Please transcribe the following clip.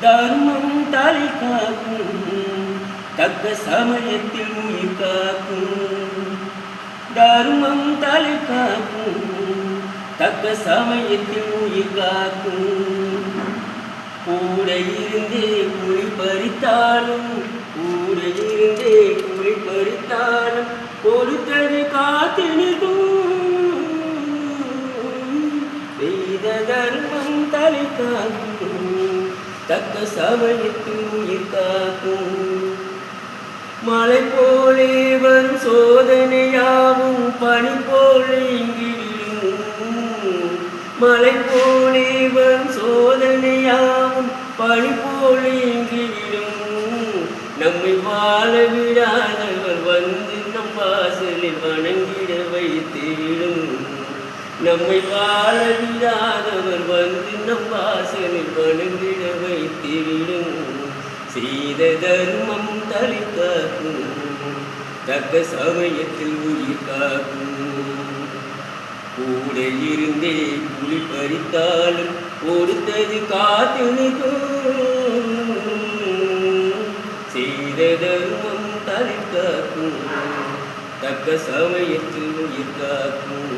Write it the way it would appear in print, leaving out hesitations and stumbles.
தர்மம் தலை காக்கும், தக்க சமயத்தில் உயிர் காக்கும். தர்மம் தலை காக்கும், தக்க சமயத்தில் உயிர் காக்கும். கூட இருந்தே குழி பறித்தாலும், கூட இருந்தே குழி பறித்தாலும் கொடுத்தது காத்து நிற்கும். செய்த தர்மம் தலை காக்கும், தக்க சமயத்தில் உயிர் காக்கும். மலை போலே வரும் சோதனையாவும் பனி போலே இங்கிடும். மலை போலே வரும் சோதனையாவும் பனி போலே இங்கிடும். நம்மை வாழ விடாதவர் வந்து நம் வாசலில் வணங்கிட வைத்திடும். நம்மை வாழ விடாதவர் வந்து நம் வாசலில் வணங்கிட வைத்திடும். செய்த தர்மம் தலை காக்கும், தக்க சமயத்தில் உயிர் காக்கும். கூட இருந்தே குழி பறித்தாலும் கொடுத்தது காத்து நிற்கும். செய்த தர்மம் தலை காக்கும், தக்க சமயத்தில் உயிர் காக்கும்.